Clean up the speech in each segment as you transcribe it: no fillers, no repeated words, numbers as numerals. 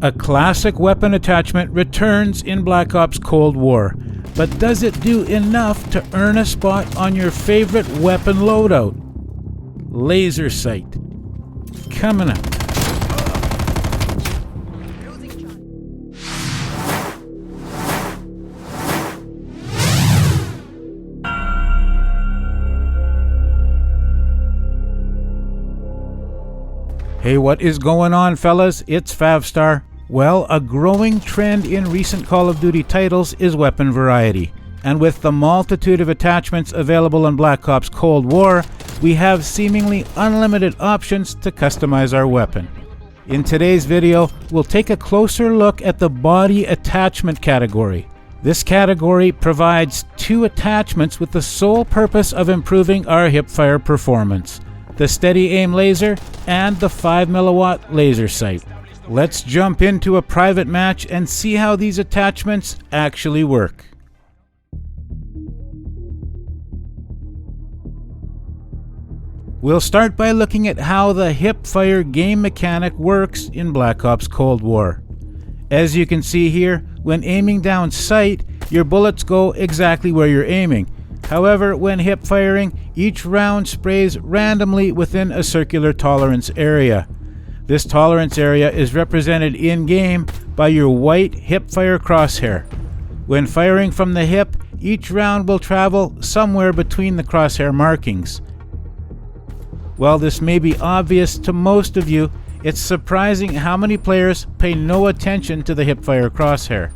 A classic weapon attachment returns in Black Ops Cold War, but does it do enough to earn a spot on your favorite weapon loadout? Laser sight. Coming up. Hey, what is going on, fellas? It's Favstar. Well, a growing trend in recent Call of Duty titles is weapon variety. And with the multitude of attachments available in Black Ops Cold War, we have seemingly unlimited options to customize our weapon. In today's video, we'll take a closer look at the body attachment category. This category provides 2 attachments with the sole purpose of improving our hipfire performance: the steady aim laser and the 5mm laser sight. Let's jump into a private match and see how these attachments actually work. We'll start by looking at how the hipfire game mechanic works in Black Ops Cold War. As you can see here, when aiming down sight, your bullets go exactly where you're aiming. However, when hip firing, each round sprays randomly within a circular tolerance area. This tolerance area is represented in-game by your white hip-fire crosshair. When firing from the hip, each round will travel somewhere between the crosshair markings. While this may be obvious to most of you, it's surprising how many players pay no attention to the hip-fire crosshair.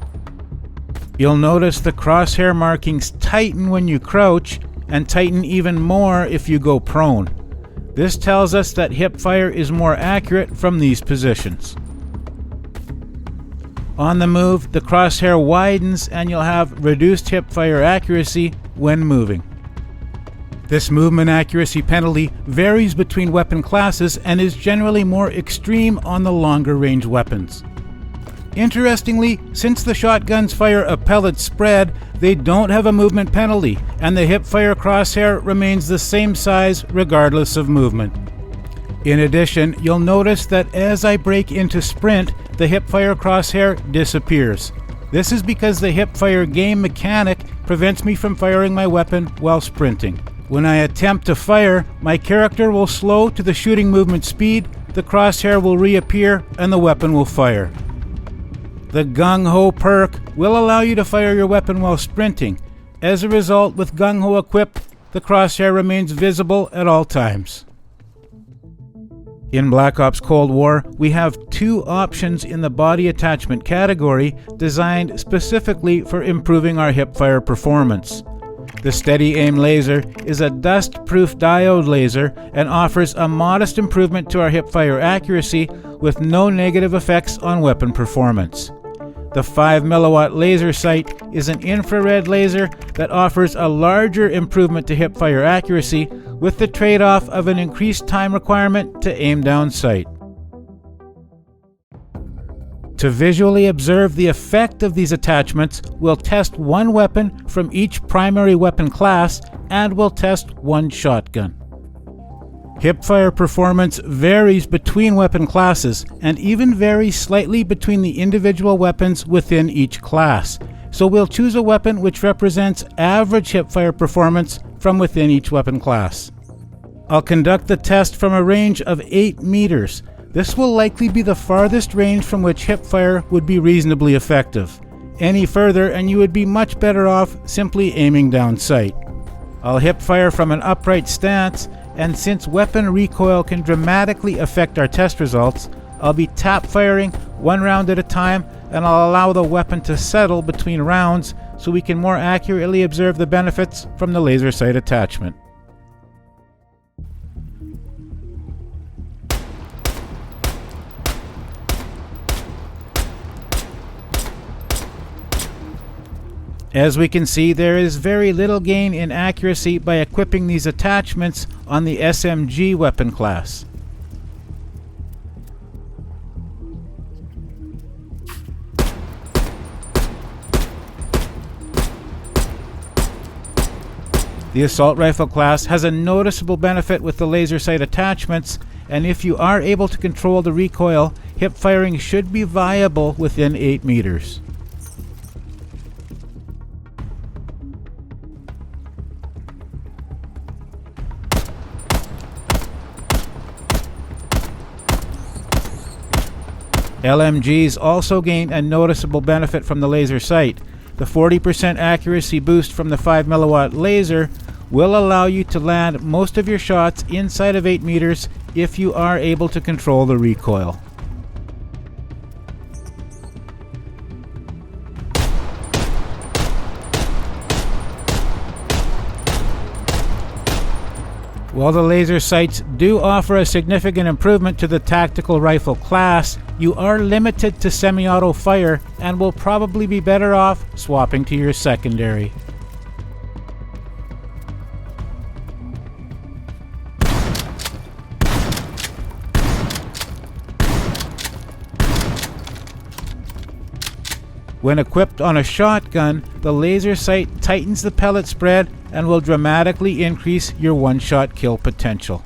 You'll notice the crosshair markings tighten when you crouch, and tighten even more if you go prone. This tells us that hipfire is more accurate from these positions. On the move, the crosshair widens and you'll have reduced hipfire accuracy when moving. This movement accuracy penalty varies between weapon classes and is generally more extreme on the longer range weapons. Interestingly, since the shotguns fire a pellet spread, they don't have a movement penalty, and the hipfire crosshair remains the same size regardless of movement. In addition, you'll notice that as I break into sprint, the hipfire crosshair disappears. This is because the hipfire game mechanic prevents me from firing my weapon while sprinting. When I attempt to fire, my character will slow to the shooting movement speed, the crosshair will reappear, and the weapon will fire. The Gung Ho perk will allow you to fire your weapon while sprinting. As a result, with Gung Ho equipped, the crosshair remains visible at all times. In Black Ops Cold War, we have 2 options in the body attachment category designed specifically for improving our hipfire performance. The steady aim laser is a dust-proof diode laser and offers a modest improvement to our hipfire accuracy with no negative effects on weapon performance. The 5mm laser sight is an infrared laser that offers a larger improvement to hipfire accuracy with the trade-off of an increased time requirement to aim down sight. To visually observe the effect of these attachments, we'll test one weapon from each primary weapon class and we'll test one shotgun. Hipfire performance varies between weapon classes and even varies slightly between the individual weapons within each class. So we'll choose a weapon which represents average hipfire performance from within each weapon class. I'll conduct the test from a range of 8 meters. This will likely be the farthest range from which hipfire would be reasonably effective. Any further and you would be much better off simply aiming down sight. I'll hipfire from an upright stance, and since weapon recoil can dramatically affect our test results, I'll be tap firing 1 round at a time, and I'll allow the weapon to settle between rounds so we can more accurately observe the benefits from the laser sight attachment. As we can see, there is very little gain in accuracy by equipping these attachments on the SMG weapon class. The assault rifle class has a noticeable benefit with the laser sight attachments, and if you are able to control the recoil, hip firing should be viable within 8 meters. LMGs also gain a noticeable benefit from the laser sight. The 40% accuracy boost from the 5mm laser will allow you to land most of your shots inside of 8 meters if you are able to control the recoil. While the laser sights do offer a significant improvement to the tactical rifle class, you are limited to semi-auto fire and will probably be better off swapping to your secondary. When equipped on a shotgun, the laser sight tightens the pellet spread and will dramatically increase your one-shot kill potential.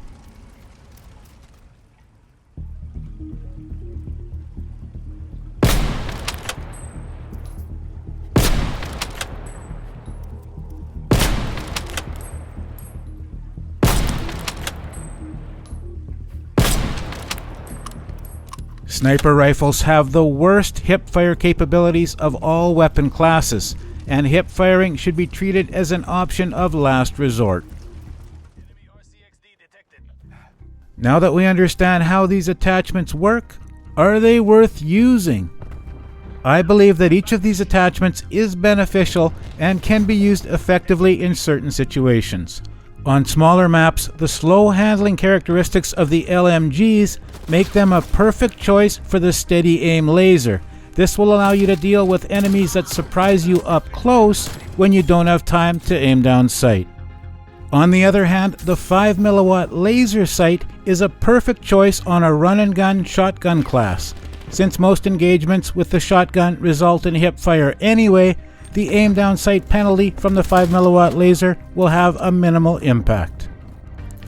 Sniper rifles have the worst hip fire capabilities of all weapon classes, and hip firing should be treated as an option of last resort. Now that we understand how these attachments work, are they worth using? I believe that each of these attachments is beneficial and can be used effectively in certain situations. On smaller maps, the slow handling characteristics of the LMGs make them a perfect choice for the steady aim laser. This will allow you to deal with enemies that surprise you up close when you don't have time to aim down sight. On the other hand, the 5mm laser sight is a perfect choice on a run-and-gun shotgun class. Since most engagements with the shotgun result in hip fire anyway, the aim down sight penalty from the 5mm laser will have a minimal impact.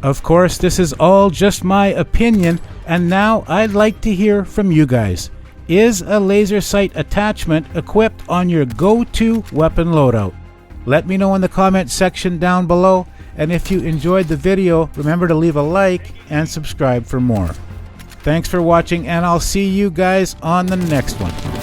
Of course, this is all just my opinion, and now I'd like to hear from you guys. Is a laser sight attachment equipped on your go-to weapon loadout? Let me know in the comment section down below, and if you enjoyed the video, remember to leave a like and subscribe for more. Thanks for watching, and I'll see you guys on the next one.